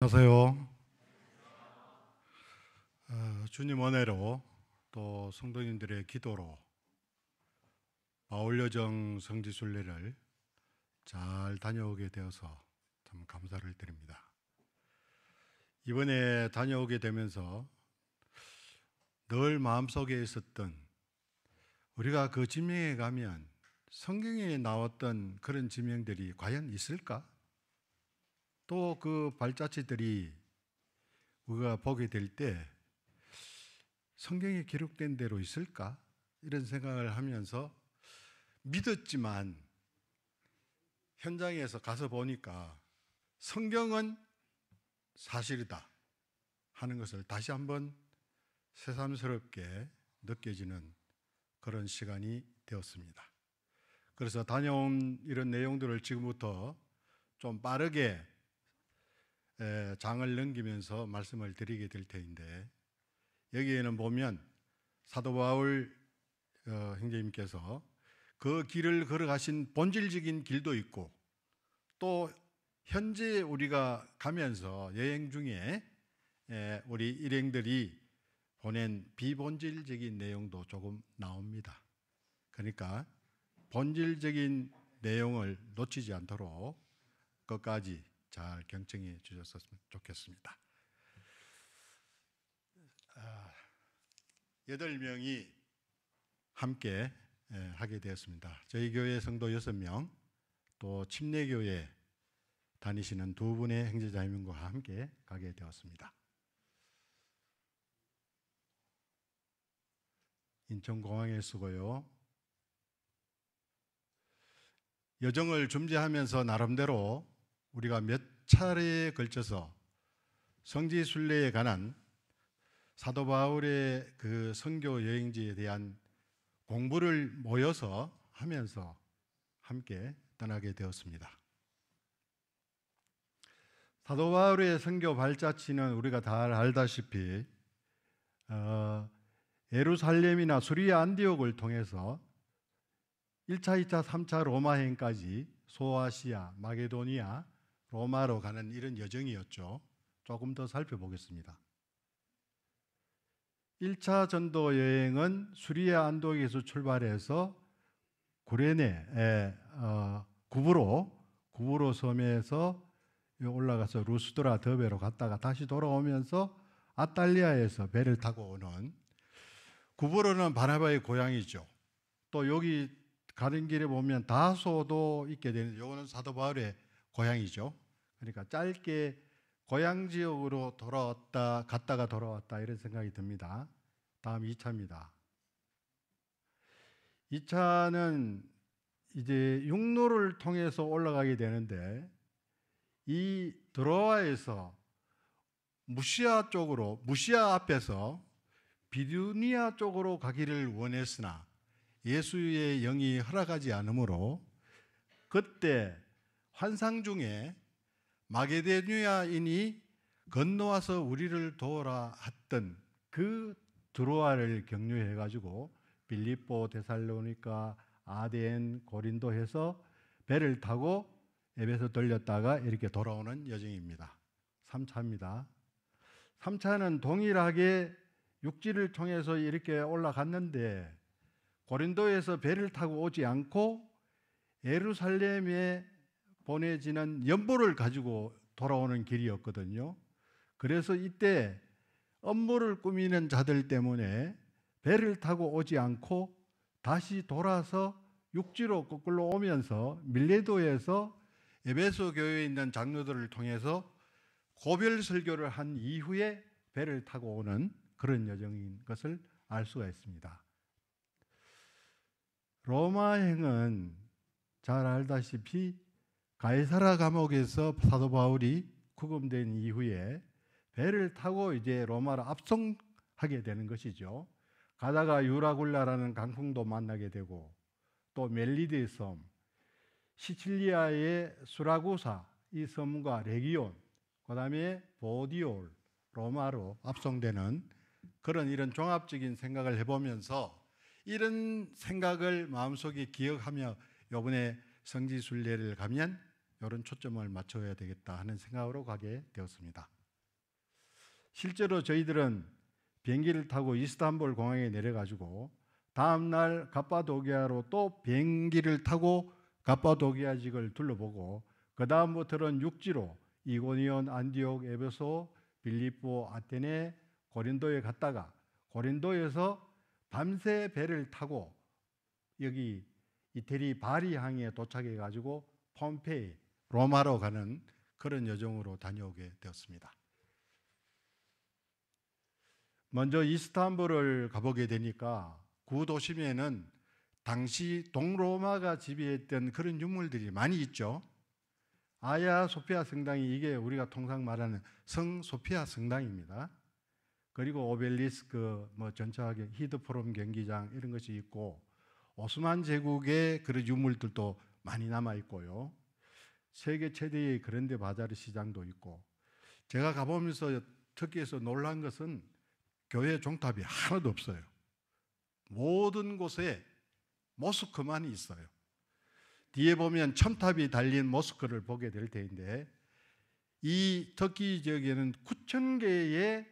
안녕하세요. 주님 은혜로 또 성도님들의 기도로 바울여정 성지순례를 잘 다녀오게 되어서 참 감사를 드립니다. 이번에 다녀오게 되면서 늘 마음속에 있었던, 우리가 그 지명에 가면 성경에 나왔던 그런 지명들이 과연 있을까? 또 그 발자취들이 우리가 보게 될 때 성경에 기록된 대로 있을까? 이런 생각을 하면서 믿었지만 현장에서 가서 보니까 성경은 사실이다 하는 것을 다시 한번 새삼스럽게 느껴지는 그런 시간이 되었습니다. 그래서 다녀온 이런 내용들을 지금부터 좀 빠르게 장을 넘기면서 말씀을 드리게 될 터인데, 여기에는 보면 사도 바울 형제님께서 그 길을 걸어가신 본질적인 길도 있고, 또 현재 우리가 가면서 여행 중에 우리 일행들이 보낸 비본질적인 내용도 조금 나옵니다. 그러니까 본질적인 내용을 놓치지 않도록 끝까지 잘 경청해 주셨으면 좋겠습니다. 8명이 함께 하게 되었습니다. 저희 교회 성도 6명, 또 침례교회 다니시는 2분의 형제자매님과 함께 가게 되었습니다. 인천공항에 쓰고요. 여정을 준비하면서 나름대로 우리가 몇 차례에 걸쳐서 성지순례에 관한 사도 바울의 그 선교 여행지에 대한 공부를 모여서 하면서 함께 떠나게 되었습니다. 사도 바울의 선교 발자취는 우리가 다 알다시피 예루살렘이나 수리아 안디옥을 통해서 1차, 2차, 3차 로마행까지 소아시아, 마게도니아, 로마로 가는 이런 여정이었죠. 조금 더 살펴보겠습니다. 1차 전도 여행은 수리아 안디옥에서 출발해서 구레네 구브로 섬에서 올라가서 루스드라 더베로 갔다가 다시 돌아오면서 아탈리아에서 배를 타고 오는, 구브로는 바나바의 고향이죠. 또 여기 가는 길에 보면 다소도 있게 되는, 이거는 사도 바울의 고향이죠. 그러니까 짧게 고향 지역으로 돌아왔다 갔다가 돌아왔다 이런 생각이 듭니다. 다음 2차입니다. 2차는 이제 육로를 통해서 올라가게 되는데, 이 드로아에서 무시아 쪽으로, 무시아 앞에서 비두니아 쪽으로 가기를 원했으나 예수의 영이 허락하지 않으므로 그때 환상 중에 마게도니아인이 건너와서 우리를 도우라 했던 그 드로아를 경유해 가지고 빌립보, 데살로니가, 아덴, 고린도 해서 배를 타고 에베소 들렸다가 이렇게 돌아오는 여정입니다. 3차입니다. 3차는 동일하게 육지를 통해서 이렇게 올라갔는데 고린도에서 배를 타고 오지 않고 예루살렘에 보내지는 연보를 가지고 돌아오는 길이었거든요. 그래서 이때 업무를 꾸미는 자들 때문에 배를 타고 오지 않고 다시 돌아서 육지로 거꾸로 오면서 밀레도에서 에베소 교회에 있는 장로들을 통해서 고별 설교를 한 이후에 배를 타고 오는 그런 여정인 것을 알 수가 있습니다. 로마행은 잘 알다시피 가이사라 감옥에서 사도 바울이 구금된 이후에 배를 타고 이제 로마로 압송하게 되는 것이죠. 가다가 유라굴라라는 강풍도 만나게 되고, 또 멜리데 섬, 시칠리아의 수라구사 이 섬과 레기온, 그 다음에 보디올, 로마로 압송되는 그런 이런 종합적인 생각을 해보면서 이런 생각을 마음속에 기억하며 이번에 성지순례를 가면 이런 초점을 맞춰야 되겠다 하는 생각으로 가게 되었습니다. 실제로 저희들은 비행기를 타고 이스탄불 공항에 내려가지고 다음날 갑바도기아로 또 비행기를 타고 갑바도기아 지역을 둘러보고 그 다음부터는 육지로 이고니온, 안디옥, 에베소, 빌립보, 아테네, 고린도에 갔다가 고린도에서 밤새 배를 타고 여기 이태리 바리 항에 도착해 가지고 폼페이, 로마로 가는 그런 여정으로 다녀오게 되었습니다. 먼저 이스탄불을 가보게 되니까 구도심에는 당시 동로마가 지배했던 그런 유물들이 많이 있죠. 아야 소피아 성당이 이게 우리가 통상 말하는 성 소피아 성당입니다. 그리고 오벨리스크, 전차하게 히드포럼 경기장 이런 것이 있고 오스만 제국의 그런 유물들도 많이 남아 있고요. 세계 최대의 그랜드 바자르 시장도 있고 제가 가보면서 특히해서 놀란 것은 교회 종탑이 하나도 없어요. 모든 곳에 모스크만 있어요. 뒤에 보면 첨탑이 달린 모스크를 보게 될 텐데 이 터키 지역에는 9,000개의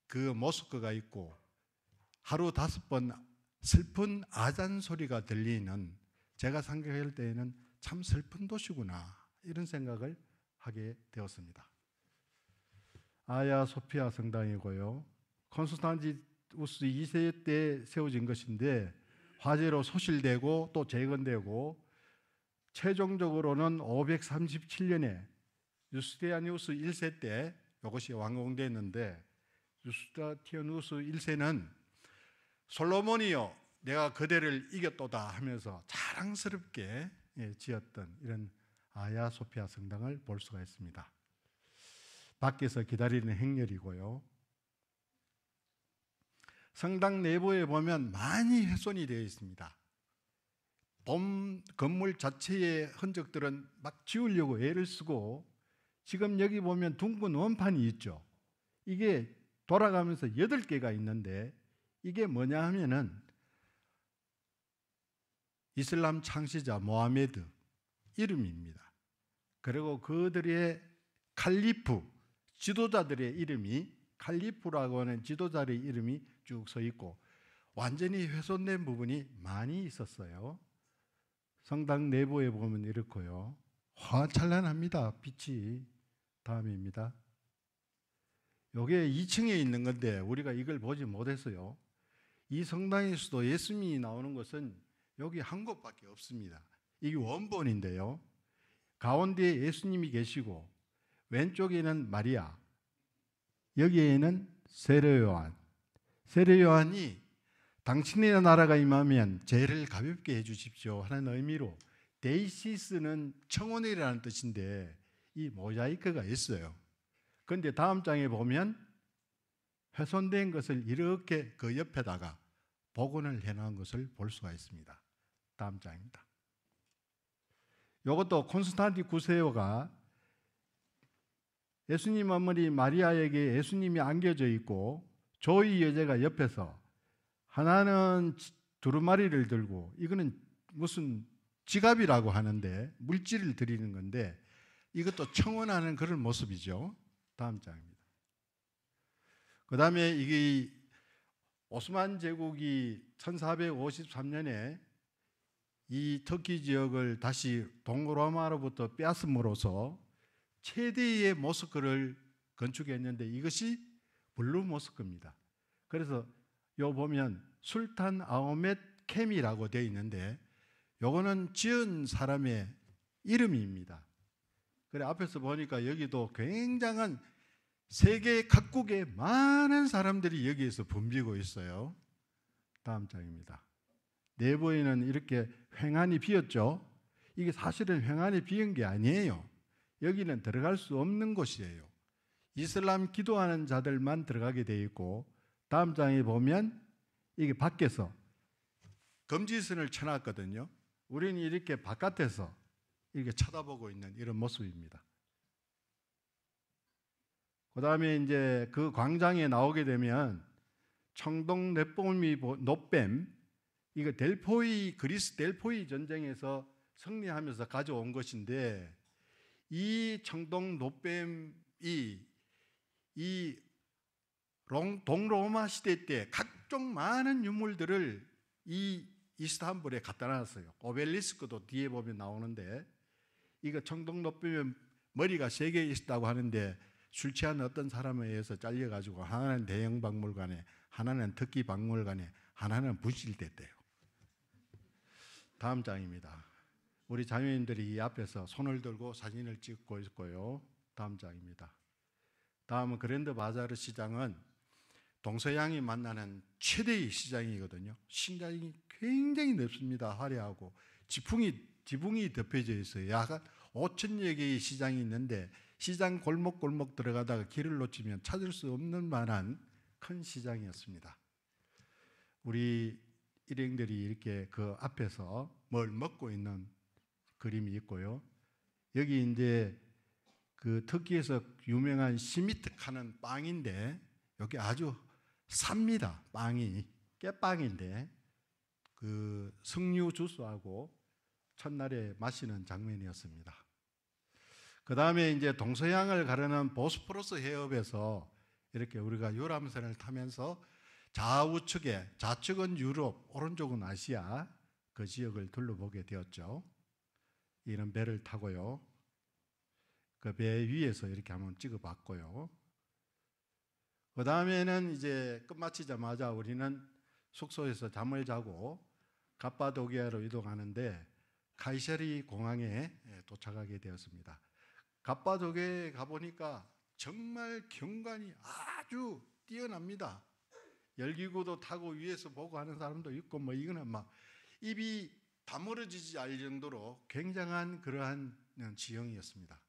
그 모스크가 있고 하루 5번 슬픈 아잔 소리가 들리는, 제가 생각할 때에는 참 슬픈 도시구나 이런 생각을 하게 되었습니다. 아야 소피아 성당이고요. 콘스탄티누스 2세 때 세워진 것인데 화재로 소실되고 또 재건되고 최종적으로는 537년에 유스티아누스 1세 때 이것이 완공됐는데 유스티아누스 1세는 솔로몬이여 내가 그대를 이겼도다 하면서 자랑스럽게 지었던 이런 아야 소피아 성당을 볼 수가 있습니다. 밖에서 기다리는 행렬이고요. 성당 내부에 보면 많이 훼손이 되어 있습니다. 본 건물 자체의 흔적들은 막 지우려고 애를 쓰고 지금 여기 보면 둥근 원판이 있죠. 이게 돌아가면서 8개가 있는데 이게 뭐냐 하면은 이슬람 창시자 모하메드 이름입니다. 그리고 그들의 칼리프, 지도자들의 이름이, 칼리프라고 하는 지도자의 이름이 쭉 서 있고 완전히 훼손된 부분이 많이 있었어요. 성당 내부에 보면 이렇고요. 화찬란합니다. 빛이. 다음입니다. 이게 2층에 있는 건데 우리가 이걸 보지 못했어요. 이 성당에서도 예수님이 나오는 것은 여기 한 곳밖에 없습니다. 이게 원본인데요. 가운데에 예수님이 계시고 왼쪽에는 마리아, 여기에는 세례요한. 세례요한이 당신의 나라가 임하면 죄를 가볍게 해주십시오 하는 의미로 데이시스는 청혼이라는 뜻인데 이 모자이크가 있어요. 그런데 다음 장에 보면 훼손된 것을 이렇게 그 옆에다가 복원을 해놓은 것을 볼 수가 있습니다. 다음 장입니다. 이것도 콘스탄티 9세가 예수님 어머니 마리아에게 예수님이 안겨져 있고 조이 여제가 옆에서 하나는 두루마리를 들고 이거는 무슨 지갑이라고 하는데 물질을 드리는 건데 이것도 청혼하는 그런 모습이죠. 다음 장입니다. 그 다음에 이게 오스만 제국이 1453년에 이 터키 지역을 다시 동로마로부터 빼앗음으로써 최대의 모스크를 건축했는데 이것이 블루 모스크입니다. 그래서 요 보면 술탄 아흐메트 케미라고 되어 있는데 요거는 지은 사람의 이름입니다. 그래 앞에서 보니까 여기도 굉장한 세계 각국의 많은 사람들이 여기에서 붐비고 있어요. 다음 장입니다. 내부에는 이렇게 횡한이 비었죠. 이게 사실은 횡한이 비은 게 아니에요. 여기는 들어갈 수 없는 곳이에요. 이슬람 기도하는 자들만 들어가게 되어 있고 다음 장에 보면 이게 밖에서 금지선을 쳐놨거든요. 우리는 이렇게 바깥에서 이렇게 쳐다보고 있는 이런 모습입니다. 그 다음에 이제 그 광장에 나오게 되면 청동 노뱀, 이거 그리스 델포이 전쟁에서 승리하면서 가져온 것인데 이 청동 노뱀이 이 동로마 시대 때 각종 많은 유물들을 이 이스탄불에 갖다 놨어요. 오벨리스크도 뒤에 보면 나오는데, 이거 청동 노뱀의 머리가 3개 있었다고 하는데 술 취한 어떤 사람에 의해서 잘려가지고 하나는 대형 박물관에, 하나는 특기 박물관에, 하나는 분실됐대요. 다음 장입니다. 우리 자매님들이 이 앞에서 손을 들고 사진을 찍고 있고요. 다음 장입니다. 다음은 그랜드 바자르 시장은 동서양이 만나는 최대의 시장이거든요. 시장이 굉장히 넓습니다. 화려하고 지붕이 덮여져 있어요. 약 5,000여 개의 시장이 있는데 시장 골목골목 들어가다가 길을 놓치면 찾을 수 없는 만한 큰 시장이었습니다. 우리 일행들이 이렇게 그 앞에서 뭘 먹고 있는 그림이 있고요. 여기 이제 그 터키에서 유명한 시미트카는 빵인데 여기 아주 삽니다. 빵이 깨빵인데 그 석류 주스하고 첫날에 마시는 장면이었습니다. 그 다음에 이제 동서양을 가르는 보스포러스 해협에서 이렇게 우리가 유람선을 타면서 좌우측에, 좌측은 유럽, 오른쪽은 아시아 그 지역을 둘러보게 되었죠. 이런 배를 타고요. 그 배 위에서 이렇게 한번 찍어봤고요. 그 다음에는 이제 끝마치자마자 우리는 숙소에서 잠을 자고 갑바도기아로 이동하는데 카이세리 공항에 도착하게 되었습니다. 갑바도기아에 가보니까 정말 경관이 아주 뛰어납니다. 열기구도 타고 위에서 보고 하는 사람도 있고 뭐 이거는 막 입이 다물어지지 않을 정도로 굉장한 그러한 지형이었습니다.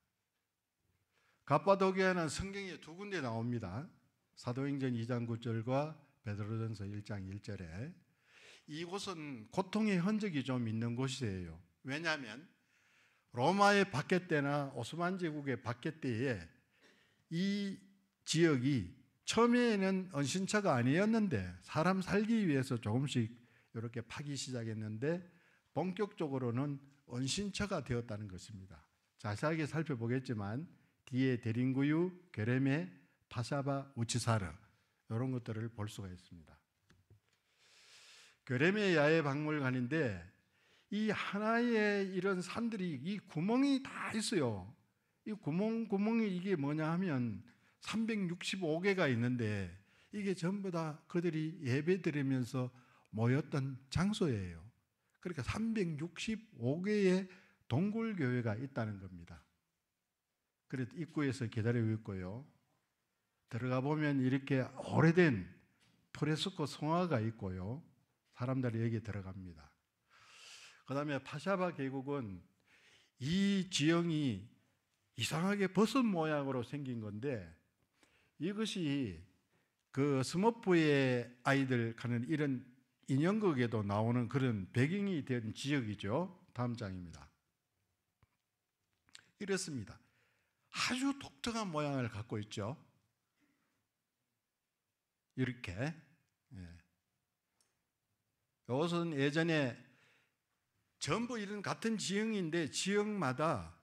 갑바도기아는 성경에 2군데 나옵니다. 사도행전 2장 9절과 베드로전서 1장 1절에 이곳은 고통의 흔적이 좀 있는 곳이에요. 왜냐하면 로마의 박해 때나 오스만 제국의 박해 때에 이 지역이 처음에는 은신처가 아니었는데 사람 살기 위해서 조금씩 이렇게 파기 시작했는데 본격적으로는 은신처가 되었다는 것입니다. 자세하게 살펴보겠지만 뒤에 데린구유, 게레메, 파샤바, 우치사르 이런 것들을 볼 수가 있습니다. 게레메 야외박물관인데 이 하나의 이런 산들이 이 구멍이 다 있어요. 이 구멍이 이게 뭐냐 하면 365개가 있는데 이게 전부 다 그들이 예배 드리면서 모였던 장소예요. 그러니까 365개의 동굴교회가 있다는 겁니다. 그래서 입구에서 기다리고 있고요. 들어가 보면 이렇게 오래된 프레스코 성화가 있고요. 사람들이 여기 들어갑니다. 그 다음에 파샤바 계곡은 이 지형이 이상하게 버섯 모양으로 생긴 건데 이것이 그 스머프의 아이들 가는 이런 인형극에도 나오는 그런 배경이 된 지역이죠. 다음 장입니다. 이렇습니다. 아주 독특한 모양을 갖고 있죠. 이렇게. 이것은 예전에 전부 이런 같은 지형인데 지역마다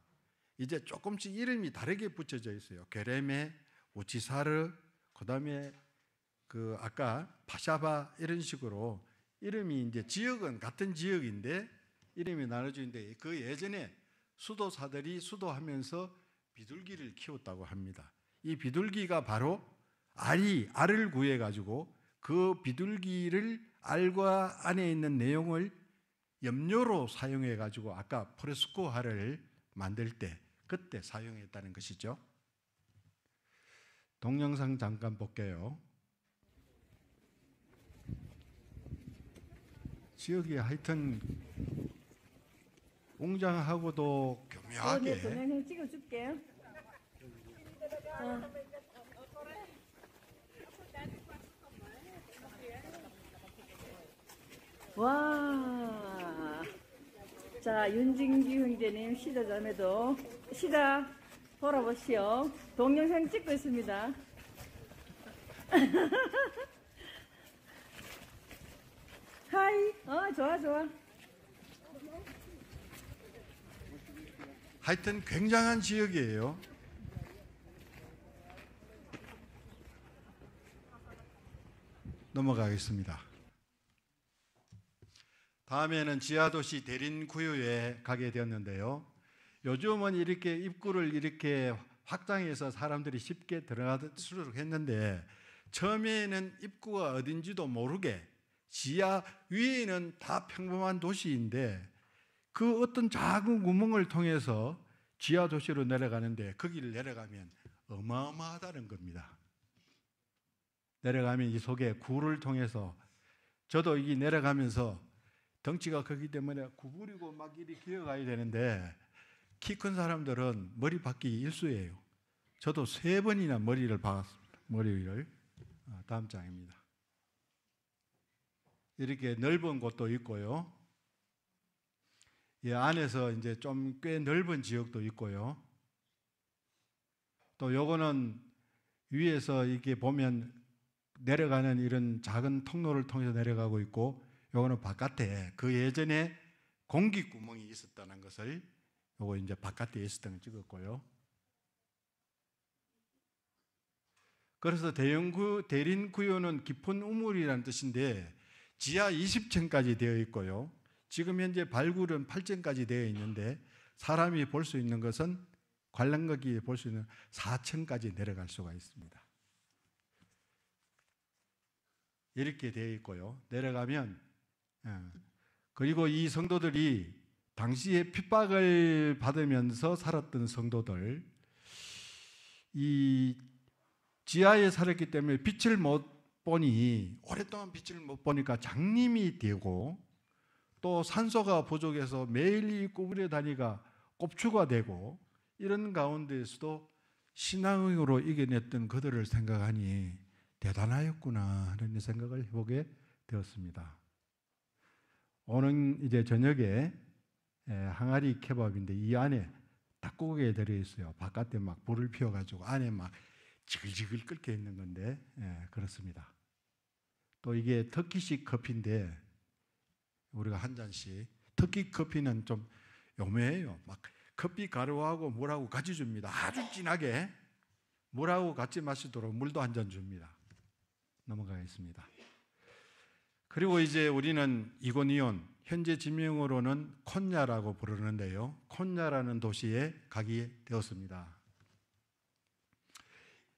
이제 조금씩 이름이 다르게 붙여져 있어요. 게레메, 우치사르, 그 다음에 그 아까 파샤바 이런 식으로 이름이 이제 지역은 같은 지역인데 이름이 나눠지는데 그 예전에 수도사들이 수도하면서 비둘기를 키웠다고 합니다. 이 비둘기가 바로 알을 구해가지고 그 비둘기를 알과 안에 있는 내용을 염료로 사용해가지고 아까 프레스코화를 만들 때 그때 사용했다는 것이죠. 동영상 잠깐 볼게요. 지역이 하여튼 웅장하고도 교묘하게. 동영상 찍어줄게요. 와, 자 윤진기 형제님 시다자매도 시다 돌아보시오. 동영상 찍고 있습니다. 하이, 좋아. 하여튼 굉장한 지역이에요. 넘어가겠습니다. 다음에는 지하도시 대린구유에 가게 되었는데요. 요즘은 이렇게 입구를 이렇게 확장해서 사람들이 쉽게 들어가도록 했는데, 처음에는 입구가 어딘지도 모르게 지하 위에는 다 평범한 도시인데 그 어떤 작은 구멍을 통해서 지하 도시로 내려가는데, 거기를 내려가면 어마어마하다는 겁니다. 내려가면 이 속에 구를 통해서, 저도 이 내려가면서 덩치가 크기 때문에 구부리고 막 이리 기어가야 되는데, 키 큰 사람들은 머리 박기 일쑤예요. 저도 3번이나 머리를 박았습니다. 머리를. 다음 장입니다. 이렇게 넓은 곳도 있고요. 이 안에서 이제 좀 꽤 넓은 지역도 있고요. 또 요거는 위에서 이렇게 보면 내려가는 이런 작은 통로를 통해서 내려가고 있고, 요거는 바깥에 그 예전에 공기 구멍이 있었다는 것을, 요거 이제 바깥에 있었던 걸 찍었고요. 그래서 대린구요는 깊은 우물이라는 뜻인데 지하 20층까지 되어 있고요. 지금 현재 발굴은 8층까지 되어 있는데 사람이 볼 수 있는 것은, 관람객이 볼 수 있는 4층까지 내려갈 수가 있습니다. 이렇게 되어 있고요. 내려가면, 그리고 이 성도들이 당시에 핍박을 받으면서 살았던 성도들, 이 지하에 살았기 때문에 빛을 못 보니, 오랫동안 빛을 못 보니까 장님이 되고, 또 산소가 부족해서 매일 구부려 다니가 꼽추가 되고, 이런 가운데에서도 신앙으로 이겨냈던 그들을 생각하니 대단하였구나 하는 생각을 해보게 되었습니다. 오늘 이제 저녁에 항아리 케밥인데 이 안에 닭고기에 들어있어요. 바깥에 막 불을 피워가지고 안에 막 지글지글 끓게 있는 건데, 그렇습니다. 또 이게 터키식 커피인데 우리가 한 잔씩, 터키 커피는 좀 요매해요. 막 커피 가루하고 물하고 같이 줍니다. 아주 진하게 물하고 같이 마시도록 물도 한 잔 줍니다. 넘어가겠습니다. 그리고 이제 우리는 이고니온, 현재 지명으로는 콘야라고 부르는데요. 콘야라는 도시에 가게 되었습니다.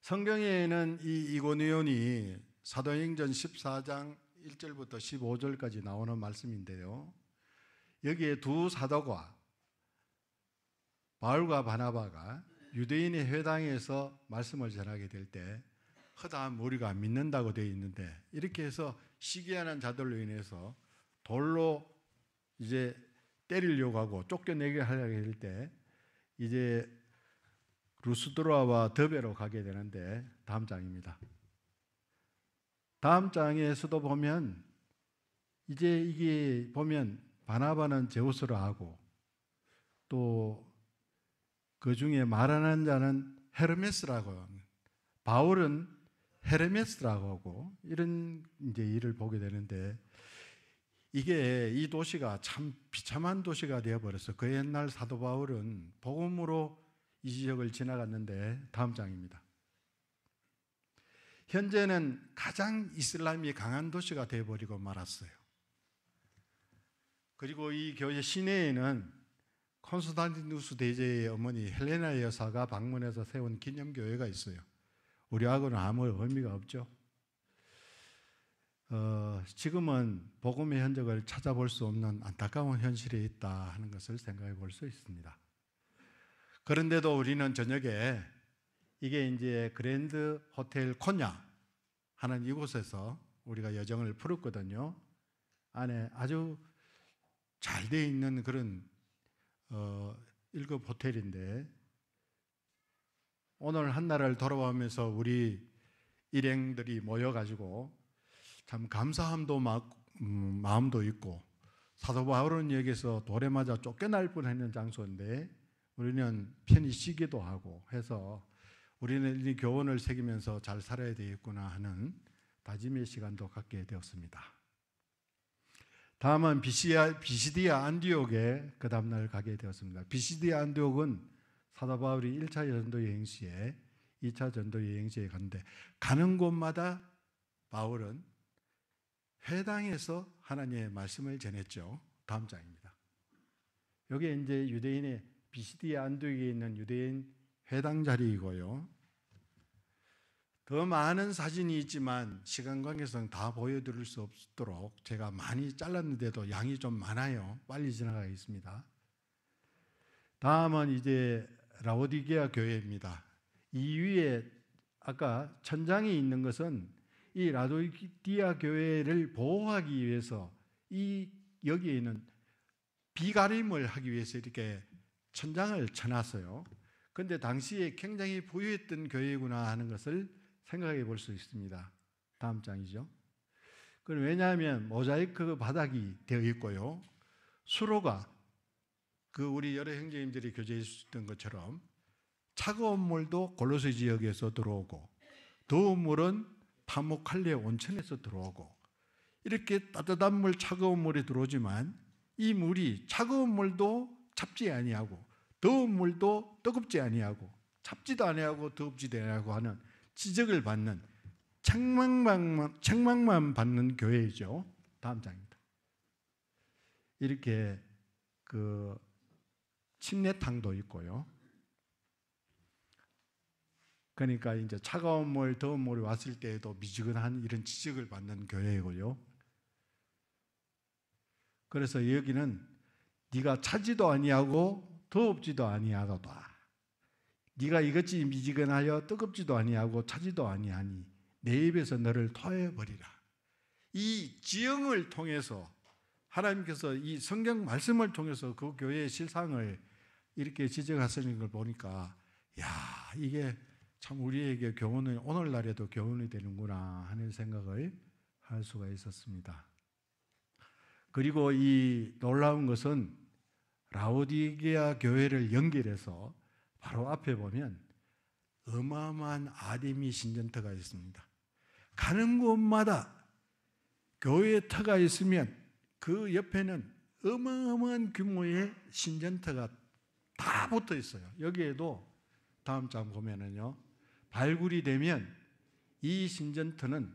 성경에는 이 이고니온이 사도행전 14장 1절부터 15절까지 나오는 말씀인데요. 여기에 두 사도가, 바울과 바나바가 유대인의 회당에서 말씀을 전하게 될 때 허다한 무리가 믿는다고 되어 있는데, 이렇게 해서 시기하는 자들로 인해서 돌로 이제 때리려고 하고 쫓겨내게 하려고 할 때 이제 루스드라와 더베로 가게 되는데, 다음 장입니다. 다음 장에서도 보면 이제 이게 보면 바나바는 제우스로 하고 또 그 중에 말하는 자는 헤르메스라고, 바울은 헤르메스라고 하고, 이런 이제 일을 보게 되는데, 이게 이 도시가 참 비참한 도시가 되어버렸어. 그 옛날 사도 바울은 복음으로 이 지역을 지나갔는데, 다음 장입니다. 현재는 가장 이슬람이 강한 도시가 되어버리고 말았어요. 그리고 이 교회 시내에는 콘스탄티누스 대제의 어머니 헬레나 여사가 방문해서 세운 기념교회가 있어요. 우리하고는 아무 의미가 없죠. 지금은 복음의 흔적을 찾아볼 수 없는 안타까운 현실에 있다 하는 것을 생각해 볼 수 있습니다. 그런데도 우리는 저녁에 이게 이제 그랜드 호텔 콘야 하는 이곳에서 우리가 여정을 풀었거든요. 안에 아주 잘 돼 있는 그런 1급 호텔인데, 오늘 한나라를 돌아오면서 우리 일행들이 모여가지고 참 감사함도 마음도 있고, 사도 바울은 여기서 돌에 맞아 쫓겨날 뻔했는 장소인데 우리는 편히 쉬기도 하고 해서 우리는 이 교훈을 새기면서 잘 살아야 되겠구나 하는 다짐의 시간도 갖게 되었습니다. 다음은 비시디아 안디옥에 그 다음날 가게 되었습니다. 비시디아 안디옥은 사도 바울이 1차 전도 여행 시에 2차 전도 여행 시에 갔는데 가는 곳마다 바울은 회당에서 하나님의 말씀을 전했죠. 다음 장입니다. 여기 이제 유대인의 비시디아 안디옥에 있는 유대인 회당 자리이고요. 더 많은 사진이 있지만 시간 관계상 다 보여드릴 수 없도록 제가 많이 잘랐는데도 양이 좀 많아요. 빨리 지나가겠습니다. 다음은 이제 라오디게아 교회입니다. 이 위에 아까 천장이 있는 것은 이 라오디게아 교회를 보호하기 위해서 여기에 있는 비가림을 하기 위해서 이렇게 천장을 쳐놨어요. 그런데 당시에 굉장히 부유했던 교회구나 하는 것을 생각해 볼 수 있습니다. 다음 장이죠. 그럼 왜냐하면 모자이크 바닥이 되어 있고요. 수로가 우리 여러 형제님들이 교제해 주셨던 것처럼 차가운 물도 골로새 지역에서 들어오고 더운 물은 파묵칼레 온천에서 들어오고 이렇게 따뜻한 물, 차가운 물이 들어오지만 이 물이 차가운 물도 찹지 아니하고 더운 물도 뜨겁지 아니하고 찹지도 아니하고 더웁지도 아니하고 하는 지적을 받는 책망만 받는 교회이죠. 다음 장입니다. 이렇게 침례탕도 있고요. 그러니까 이제 차가운 물, 더운 물이 왔을 때에도 미지근한 이런 지적을 받는 교회이고요. 그래서 여기는 네가 차지도 아니하고 더웁지도 아니하도다. 네가 이것이 미지근하여 뜨겁지도 아니하고 차지도 아니하니 내 입에서 너를 토해버리라. 이 지형을 통해서 하나님께서 이 성경 말씀을 통해서 그 교회의 실상을 이렇게 지적하시는 걸 보니까 이게 참 우리에게 교훈이 오늘날에도 교훈이 되는구나 하는 생각을 할 수가 있었습니다. 그리고 이 놀라운 것은 라오디게아 교회를 연결해서 바로 앞에 보면 어마어마한 아데미 신전터가 있습니다. 가는 곳마다 교회 터가 있으면 그 옆에는 어마어마한 규모의 신전터가 다 붙어 있어요. 여기에도 다음 장 보면은요, 발굴이 되면 이 신전터는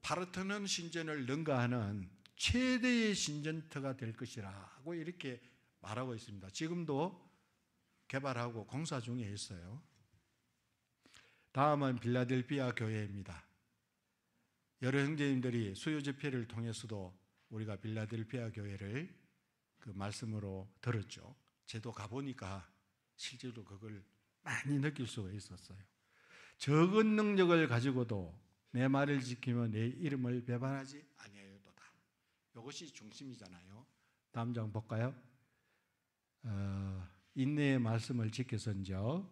파르테논 신전을 능가하는 최대의 신전터가 될 것이라고 이렇게 말하고 있습니다. 지금도 개발하고 공사 중에 있어요. 다음은 빌라델피아 교회입니다. 여러 형제님들이 수요 집회를 통해서도 우리가 빌라델피아 교회를 그 말씀으로 들었죠. 저도 가보니까 실제로 그걸 많이 느낄 수가 있었어요. 적은 능력을 가지고도 내 말을 지키며 내 이름을 배반하지 아니하였도다. 이것이 중심이잖아요. 다음 장 볼까요? 인내의 말씀을 지켜선저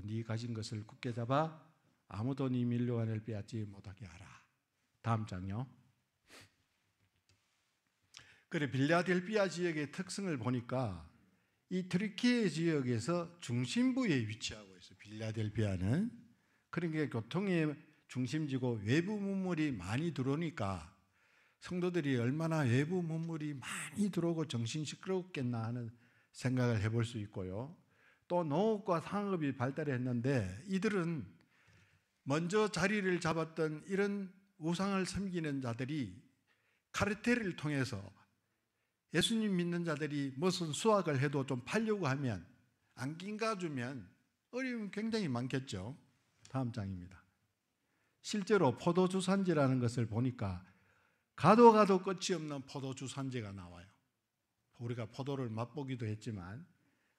네 가진 것을 굳게 잡아 아무도 네 밀려간을 빼앗지 못하게 하라. 다음 장요. 그래 빌라델피아 지역의 특성을 보니까 이 트리키에 지역에서 중심부에 위치하고 있어요. 빌라델피아는 그러니까 교통의 중심지고 외부 문물이 많이 들어오니까 성도들이 얼마나 외부 문물이 많이 들어오고 정신 시끄럽겠나 하는 생각을 해볼 수 있고요. 또 농업과 상업이 발달했는데 이들은 먼저 자리를 잡았던 이런 우상을 섬기는 자들이 카르텔을 통해서 예수님 믿는 자들이 무슨 수확을 해도 좀 팔려고 하면 안 낑가주면 어려움이 굉장히 많겠죠. 다음 장입니다. 실제로 포도주 산지라는 것을 보니까 가도 끝이 없는 포도주 산지가 나와요. 우리가 포도를 맛보기도 했지만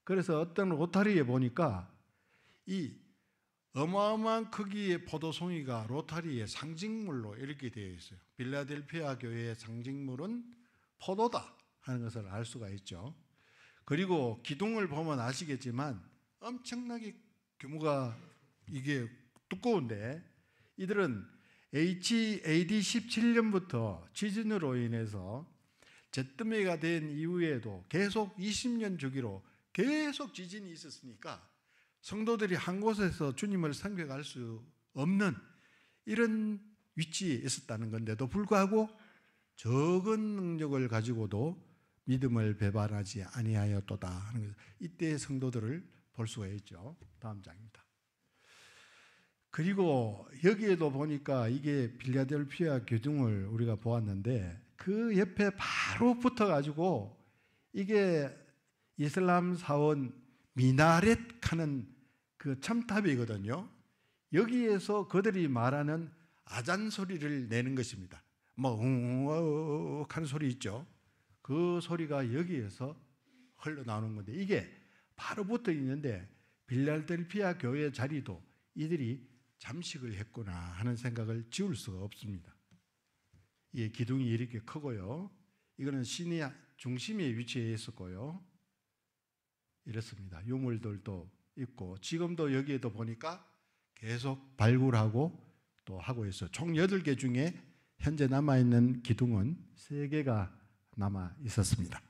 그래서 어떤 로타리에 보니까 이 어마어마한 크기의 포도송이가 로타리의 상징물로 이렇게 되어 있어요. 빌라델피아 교회의 상징물은 포도다 하는 것을 알 수가 있죠. 그리고 기둥을 보면 아시겠지만 엄청나게 규모가 이게 두꺼운데 이들은 AD 17년부터 지진으로 인해서 잿더미가 된 이후에도 계속 20년 주기로 계속 지진이 있었으니까 성도들이 한 곳에서 주님을 섬겨갈 수 없는 이런 위치에 있었다는 건데도 불구하고 적은 능력을 가지고도 믿음을 배반하지 아니하였도다 하는 것. 이때의 성도들을 볼 수가 있죠. 다음 장입니다. 그리고 여기에도 보니까 이게 빌라델피아 기둥을 우리가 보았는데 그 옆에 바로 붙어가지고 이게 이슬람 사원 미나렛 하는 그 첨탑이거든요. 여기에서 그들이 말하는 아잔 소리를 내는 것입니다. 뭐 웅웅 하는 소리 있죠. 그 소리가 여기에서 흘러나오는 건데 이게 바로 붙어 있는데 빌라델피아 교회 자리도 이들이 잠식을 했구나 하는 생각을 지울 수가 없습니다. 이 기둥이 이렇게 크고요. 이거는 시내 중심에 위치해 있었고요. 이렇습니다. 유물들도 있고 지금도 여기에도 보니까 계속 발굴하고 또 하고 있어요. 총 8개 중에 현재 남아있는 기둥은 3개가 남아 있었습니다.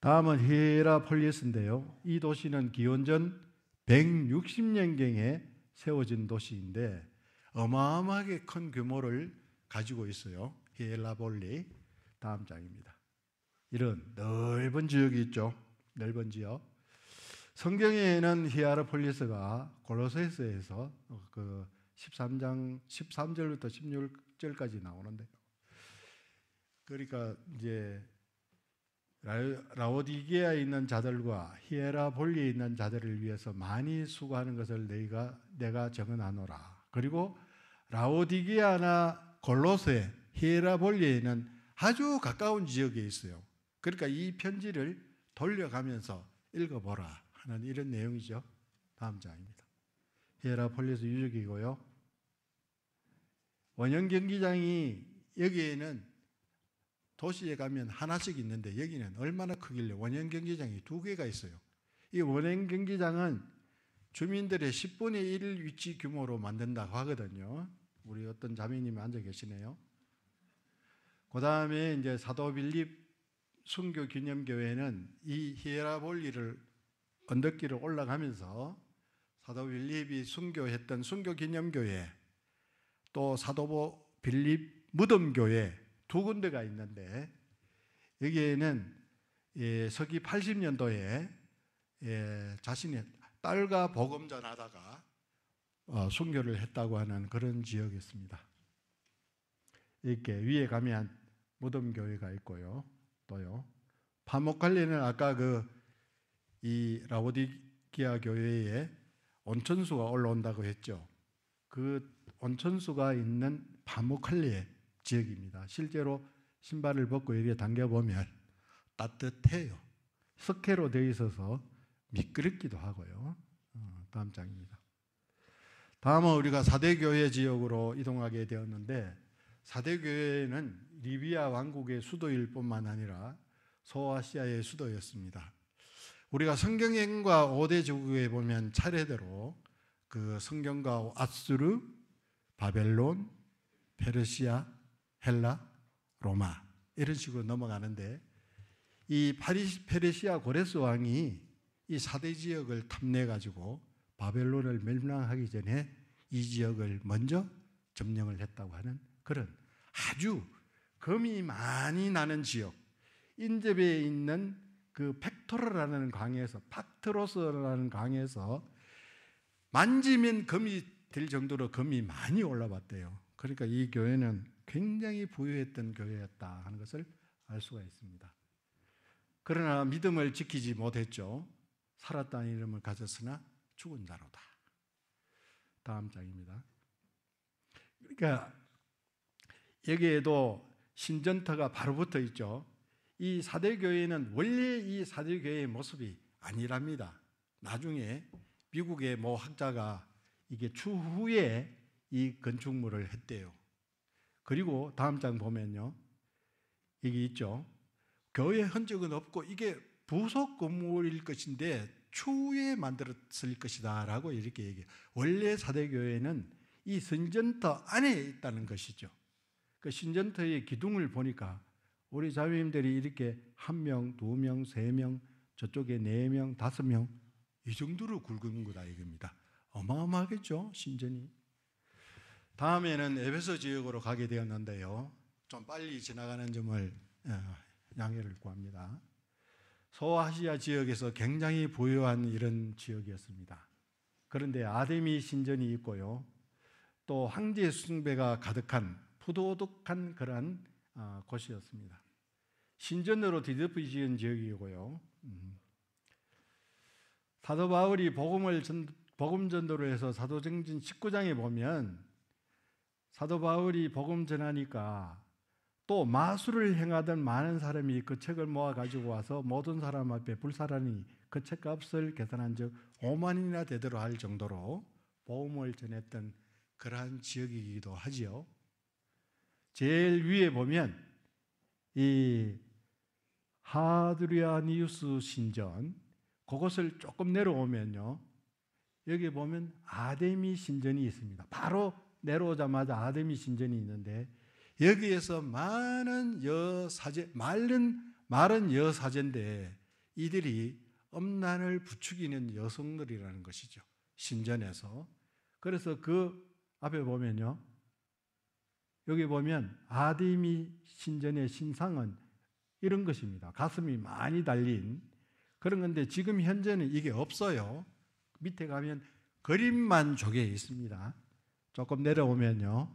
다음은 히에라폴리스인데요. 이 도시는 기원전 160년경에 세워진 도시인데 어마어마하게 큰 규모를 가지고 있어요. 히에라폴리. 다음 장입니다. 이런 넓은 지역이 있죠. 넓은 지역. 성경에는 히에라폴리스가 골로새서에서 그 13장 13절부터 16절까지 나오는데 그러니까 이제 라오디게아에 있는 자들과 히에라폴리에 있는 자들을 위해서 많이 수고하는 것을 내가 정언하노라. 그리고 라오디게아나 골로새, 히에라폴리에는 아주 가까운 지역에 있어요. 그러니까 이 편지를 돌려가면서 읽어보라 하는 이런 내용이죠. 다음 장입니다. 히에라폴리스 유적이고요. 원형 경기장이 여기에는 도시에 가면 하나씩 있는데 여기는 얼마나 크길래 원형 경기장이 2개가 있어요. 이 원형 경기장은 주민들의 10분의 1 위치 규모로 만든다고 하거든요. 우리 어떤 자매님이 앉아 계시네요. 그 다음에 이제 사도 빌립 순교 기념교회는 이 히에라폴리를 언덕길을 올라가면서 사도 빌립이 순교했던 순교 기념교회 또 사도 빌립 무덤교회 2군데가 있는데 여기에는 서기 80년도에 자신의 딸과 복음 전하다가 순교를 했다고 하는 그런 지역이었습니다. 이렇게 위에 가면 무덤교회가 있고요. 또요. 파목칼리는 아까 이 라오디게아 교회에 온천수가 올라온다고 했죠. 그 온천수가 있는 파목칼리의 지역입니다. 실제로 신발을 벗고 이렇게 당겨보면 따뜻해요. 석회로 되어 있어서 미끄럽기도 하고요. 다음 장입니다. 다음은 우리가 사대교회 지역으로 이동하게 되었는데 사대교회는 리비아 왕국의 수도일 뿐만 아니라 소아시아의 수도였습니다. 우리가 성경과 5대 제국에 보면 차례대로 그 성경과 아수르, 바벨론, 페르시아, 헬라, 로마 이런 식으로 넘어가는데 이 페르시아 고레스 왕이 이 4대 지역을 탐내해 가지고 바벨론을 멸망하기 전에 이 지역을 먼저 점령을 했다고 하는 그런 아주 금이 많이 나는 지역, 인접에 있는 그 팩토르라는 강에서 팍트로스라는 강에서 만지면 금이 될 정도로 금이 많이 올라왔대요. 그러니까 이 교회는 굉장히 부유했던 교회였다 하는 것을 알 수가 있습니다. 그러나 믿음을 지키지 못했죠. 살았다는 이름을 가졌으나 죽은 자로다. 다음 장입니다. 그러니까 여기에도 신전터가 바로 붙어 있죠. 이 사대교회는 원래 이 사대교회의 모습이 아니랍니다. 나중에 미국의 모 학자가 이게 추후에 이 건축물을 했대요. 그리고 다음 장 보면요. 이게 있죠. 교회 흔적은 없고 이게 부속 건물일 것인데 추후에 만들었을 것이다 라고 이렇게 얘기해요. 원래 사대교회는 이 신전터 안에 있다는 것이죠. 그 신전터의 기둥을 보니까 우리 자매님들이 이렇게 1명, 2명, 3명, 저쪽에 4명, 5명 이 정도로 굵은 거다 이겁니다. 어마어마하겠죠, 신전이. 다음에는 에베소 지역으로 가게 되었는데요. 좀 빨리 지나가는 점을 양해를 구합니다. 소아시아 지역에서 굉장히 부유한 이런 지역이었습니다. 그런데 아데미 신전이 있고요. 또 황제 숭배가 가득한 푸도둑한 그런 곳이었습니다. 신전으로 뒤덮여 지은 지역이고요. 사도 바울이 복음 전도를 해서 사도행전 19장에 보면 사도 바울이 복음 전하니까 또 마술을 행하던 많은 사람이 그 책을 모아 가지고 와서 모든 사람 앞에 불사라니 그 책값을 계산한 즉 5만이나 되도록 할 정도로 복음을 전했던 그러한 지역이기도 하지요. 제일 위에 보면 이 하드리아니우스 신전, 그것을 조금 내려오면요, 여기 보면 아데미 신전이 있습니다. 바로 내려오자마자 아데미 신전이 있는데 여기에서 많은 마른 여사제인데 이들이 음란을 부추기는 여성들이라는 것이죠. 신전에서. 그래서 그 앞에 보면요, 여기 보면 아데미 신전의 신상은 이런 것입니다. 가슴이 많이 달린 그런 건데 지금 현재는 이게 없어요. 밑에 가면 그림만 조개 있습니다. 조금 내려오면요,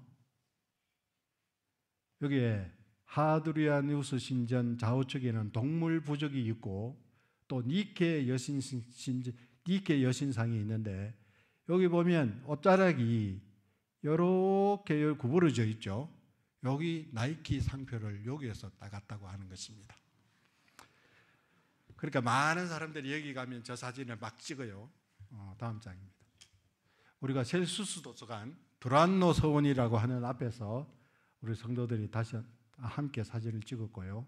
여기에 하드리아누스 신전 좌우측에는 동물 부적이 있고 또 니케 여신상이 있는데 여기 보면 옷자락이 이렇게 구부러져 있죠. 여기 나이키 상표를 여기에서 따갔다고 하는 것입니다. 그러니까 많은 사람들이 여기 가면 저 사진을 막 찍어요. 다음 장입니다. 우리가 셀수스 도서관 두란노 서원이라고 하는 앞에서 우리 성도들이 다시 함께 사진을 찍었고요.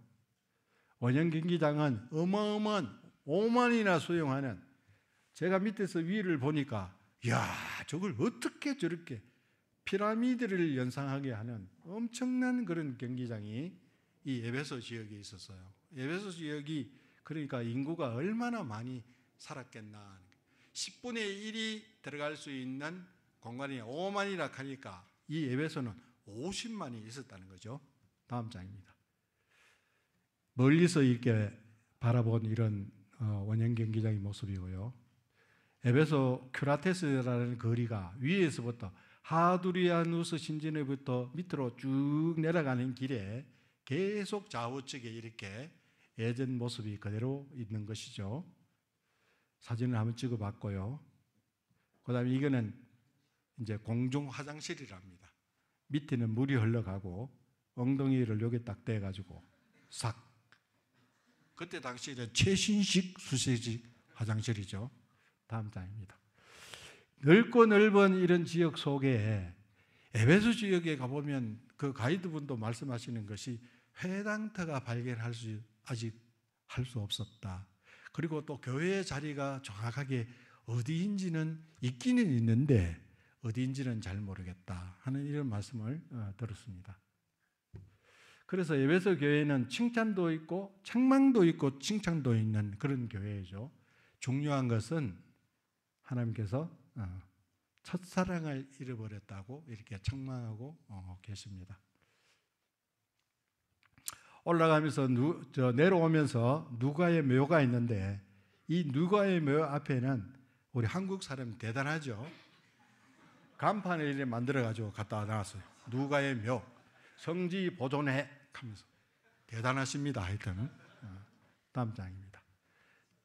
원형 경기장은 어마어마한 5만이나 수용하는, 제가 밑에서 위를 보니까 이야, 저걸 어떻게 저렇게 피라미드를 연상하게 하는 엄청난 그런 경기장이 이 에베소 지역에 있었어요. 에베소 지역이 그러니까 인구가 얼마나 많이 살았겠나. 10분의 1이 들어갈 수 있는 공간이 5만이라 하니까 이 에베소는 50만이 있었다는 거죠. 다음 장입니다. 멀리서 이렇게 바라본 이런 원형 경기장의 모습이고요. 에베소 큐라테스라는 거리가 위에서부터 하두리아누스 신전에부터 밑으로 쭉 내려가는 길에 계속 좌우측에 이렇게 예전 모습이 그대로 있는 것이죠. 사진을 한번 찍어봤고요. 그 다음에 이거는 이제 공중 화장실이랍니다. 밑에는 물이 흘러가고 엉덩이를 여기 딱 대가지고 싹. 그때 당시에는 최신식 수세식 화장실이죠. 다음 장입니다. 넓고 넓은 이런 지역 속에 에베소 지역에 가보면 그 가이드분도 말씀하시는 것이 회당터가 발견할 수 아직 할 수 없었다. 그리고 또 교회의 자리가 정확하게 어디인지는 있기는 있는데 어디인지는 잘 모르겠다 하는 이런 말씀을 들었습니다. 그래서 에베소 교회는 칭찬도 있고 책망도 있고 칭찬도 있는 그런 교회이죠. 중요한 것은 하나님께서 첫사랑을 잃어버렸다고 이렇게 책망하고 계십니다. 올라가면서 내려오면서 누가의 묘가 있는데 이 누가의 묘 앞에는 우리 한국 사람 대단하죠. 간판을 이렇게 만들어가지고 갖다 놨어요. 누가의 묘, 성지 보존해 하면서 대단하십니다. 하여튼 다음 장입니다.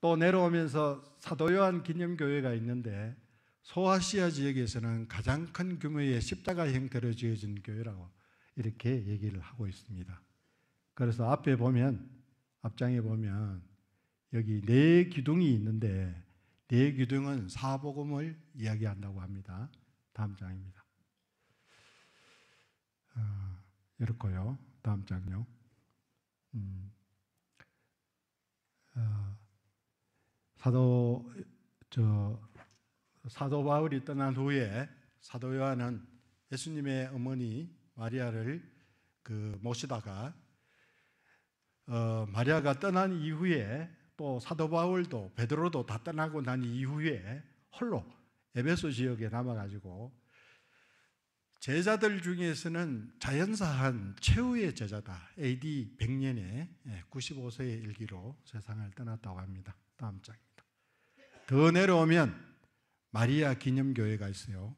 또 내려오면서 사도 요한 기념교회가 있는데 소아시아 지역에서는 가장 큰 규모의 십자가 형태로 지어진 교회라고 이렇게 얘기를 하고 있습니다. 그래서 앞에 보면, 앞장에 보면 여기 4기둥이 있는데 4기둥은 사복음을 이야기한다고 합니다. 다음 장입니다. 이렇고요. 다음 장요. 사도 바울이 떠난 후에 사도 요한은 예수님의 어머니 마리아를 모시다가 마리아가 떠난 이후에 또 사도 바울도 베드로도 다 떠나고 난 이후에 홀로 에베소 지역에 남아가지고 제자들 중에서는 자연사한 최후의 제자다. AD 100년에 95세의 일기로 세상을 떠났다고 합니다. 다음 장입니다. 더 내려오면 마리아 기념교회가 있어요.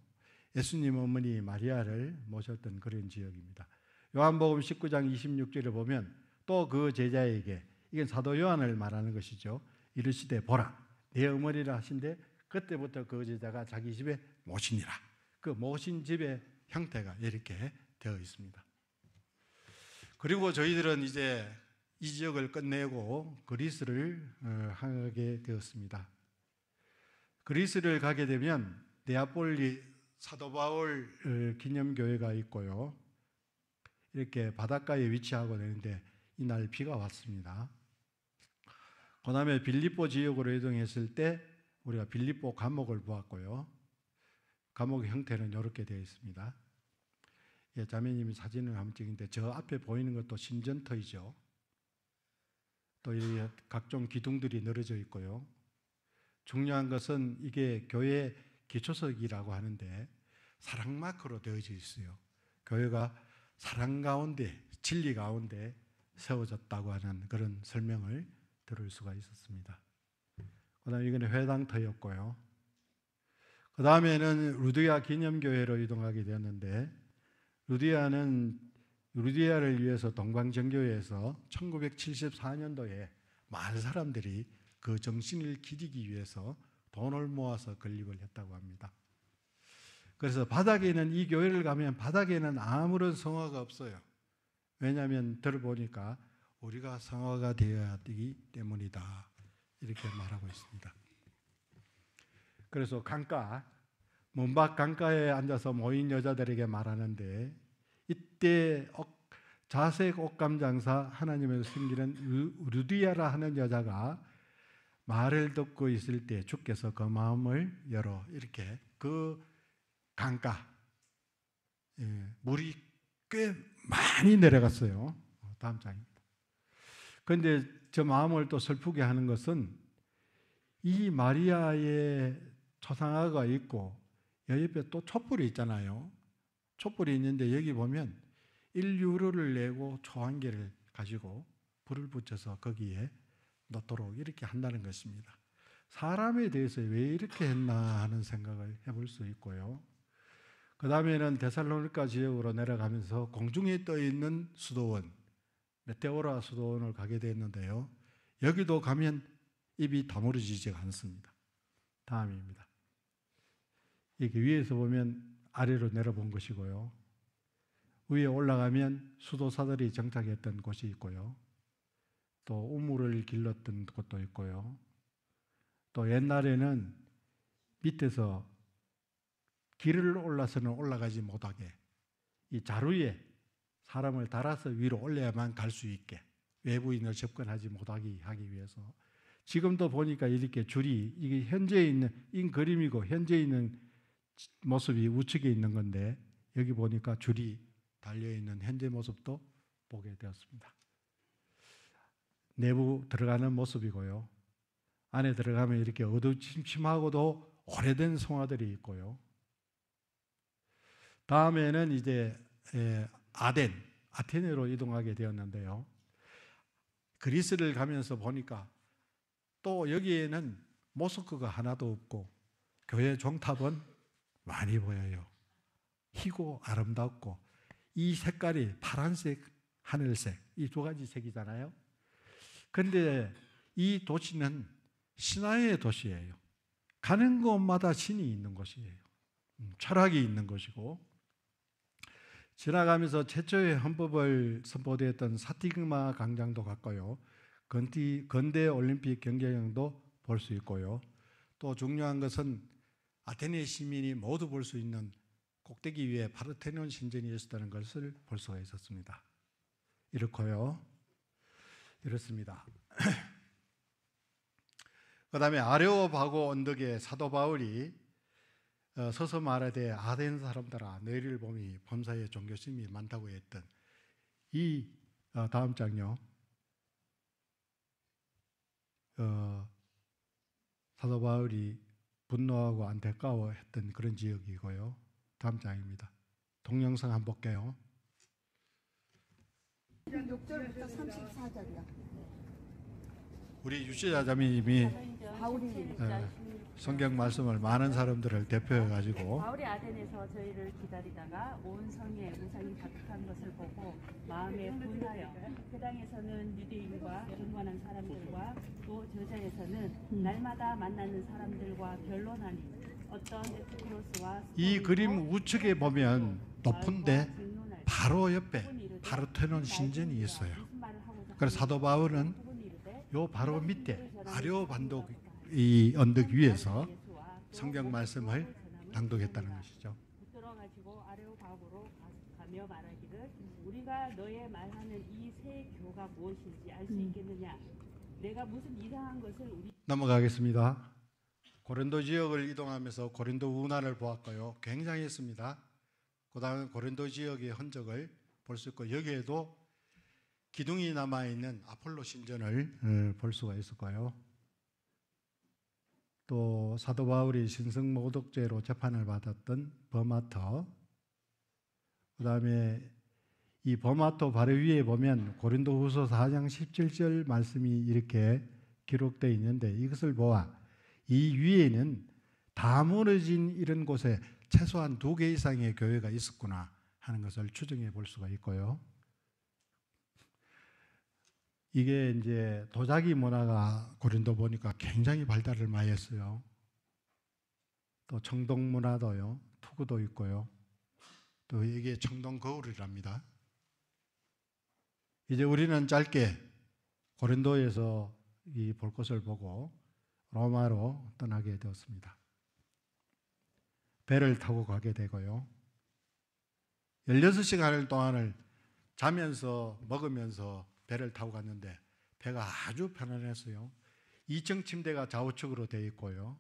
예수님 어머니 마리아를 모셨던 그런 지역입니다. 요한복음 19장 26절에 보면 또 그 제자에게, 이건 사도 요한을 말하는 것이죠. 이르시되 보라 내 어머니라 하신데 그때부터 그 제자가 자기 집에 모시니라. 그 모신 집의 형태가 이렇게 되어 있습니다. 그리고 저희들은 이제 이 지역을 끝내고 그리스를 하게 되었습니다. 그리스를 가게 되면 네아폴리 사도 바울 기념교회가 있고요. 이렇게 바닷가에 위치하고 되는데 이날 비가 왔습니다. 그 다음에 빌립보 지역으로 이동했을 때 우리가 빌립보 감옥을 보았고요. 감옥의 형태는 이렇게 되어 있습니다. 예, 자매님이 사진을 한번 찍는데 저 앞에 보이는 것도 신전터이죠. 또 이 각종 기둥들이 늘어져 있고요. 중요한 것은 이게 교회 기초석이라고 하는데 사랑 마크로 되어져 있어요. 교회가 사랑 가운데, 진리 가운데 세워졌다고 하는 그런 설명을 들을 수가 있었습니다. 그 다음에 이거는 회당터였고요. 그 다음에는 루디아 기념교회로 이동하게 되었는데, 루디아를 위해서 동방정교회에서 1974년도에 많은 사람들이 그 정신을 기리기 위해서 돈을 모아서 건립을 했다고 합니다. 그래서 바닥에는, 이 교회를 가면 바닥에는 아무런 성화가 없어요. 왜냐하면 들어보니까 우리가 성화가 되어야 되기 때문이다, 이렇게 말하고 있습니다. 그래서 문밖 강가에 앉아서 모인 여자들에게 말하는데, 이때 자색 옷감 장사 하나님을 섬기는 루디아라 하는 여자가 말을 듣고 있을 때 주께서 그 마음을 열어, 이렇게 그 강가, 물이 꽤 많이 내려갔어요. 다음 장입니다. 그런데 저 마음을 또 슬프게 하는 것은 이 마리아의 초상화가 있고 옆에 또 촛불이 있잖아요. 촛불이 있는데 여기 보면 1유로를 내고 초 한 개를 가지고 불을 붙여서 거기에 넣도록 이렇게 한다는 것입니다. 사람에 대해서 왜 이렇게 했나 하는 생각을 해볼 수 있고요. 그 다음에는 데살로니가 지역으로 내려가면서 공중에 떠 있는 수도원, 메테오라 수도원을 가게 됐는데요. 여기도 가면 입이 다물어지지가 않습니다. 다음입니다. 이렇게 위에서 보면 아래로 내려본 것이고요. 위에 올라가면 수도사들이 정착했던 곳이 있고요. 또 우물을 길렀던 곳도 있고요. 또 옛날에는 밑에서 길을 올라서는 올라가지 못하게 이 자루에 사람을 달아서 위로 올려야만 갈 수 있게, 외부인을 접근하지 못하게 하기 위해서. 지금도 보니까 이렇게 줄이, 이게 현재 있는 이 그림이고 현재 있는 모습이 우측에 있는 건데, 여기 보니까 줄이 달려있는 현재 모습도 보게 되었습니다. 내부 들어가는 모습이고요. 안에 들어가면 이렇게 어두침침하고도 오래된 성화들이 있고요. 다음에는 이제 아테네로 이동하게 되었는데요. 그리스를 가면서 보니까 또 여기에는 모스크가 하나도 없고 교회 종탑은 많이 보여요. 희고 아름답고 이 색깔이 파란색, 하늘색, 이 두 가지 색이잖아요. 그런데 이 도시는 신화의 도시예요. 가는 곳마다 신이 있는 곳이에요. 철학이 있는 곳이고, 지나가면서 최초의 헌법을 선포되었던 사티그마 광장도 갔고요. 건대 올림픽 경기장도 볼 수 있고요. 또 중요한 것은 아테네 시민이 모두 볼 수 있는 꼭대기 위에 파르테논 신전이 있었다는 것을 볼 수가 있었습니다. 이렇고요. 이렇습니다. 그 다음에 아레오바고 언덕에 사도 바울이 서서 말하되 아덴 사람들아 너희를 보니 범사에 종교심이 많다고 했던 이 다음 장요. 사도 바울이 분노하고 안타까워했던 그런 지역이고요. 다음 장입니다. 동영상 한번 볼게요. 6절부터 34절이요. 우리 유지자 자매님이 바울이 성경 말씀을 많은 사람들을 대표해 가지고 바울이 아덴에서 저희를 기다리다가 온 성에 우상이 가득한 것을 보고 마음에 분하여 그 당에서는 유대인과 경건한 사람들과 또 저자에서는 날마다 만나는 사람들과 변론하니 어떤 에피크로스와 이 그림 우측에 보면 높은데 바로 옆에 파르테논 신전이 있어요. 그래서 사도 바울은 요 바로 밑에 아레오반도 이 언덕 위에서 성경 말씀을 낭독했다는 것이죠. 붙들어 가지고 아레오바고로 가며 말하기를 우리가 너의 말하는 이 새 교가 무엇인지 알 수 있겠느냐? 내가 무슨 이상한 것을 우리 넘어가겠습니다. 고린도 지역을 이동하면서 고린도 운하를 보았고요. 굉장했습니다. 그다음에 고린도 지역의 흔적을 볼 수 있고 여기에도 기둥이 남아있는 아폴로 신전을 볼 수가 있을까요? 또 사도 바울이 신성모독죄로 재판을 받았던 버마터, 그 다음에 이 버마터 바로 위에 보면 고린도후서 4장 17절 말씀이 이렇게 기록되어 있는데 이것을 보아 이 위에는 다 무너진 이런 곳에 최소한 2개 이상의 교회가 있었구나 하는 것을 추정해 볼 수가 있고요. 이게 이제 도자기 문화가 고린도 보니까 굉장히 발달을 많이 했어요. 또 청동 문화도요, 투구도 있고요. 또 이게 청동 거울이랍니다. 이제 우리는 짧게 고린도에서 이 볼 것을 보고 로마로 떠나게 되었습니다. 배를 타고 가게 되고요. 16시간을 동안을 자면서 먹으면서 배를 타고 갔는데 배가 아주 편안했어요. 2층 침대가 좌우측으로 되어 있고요.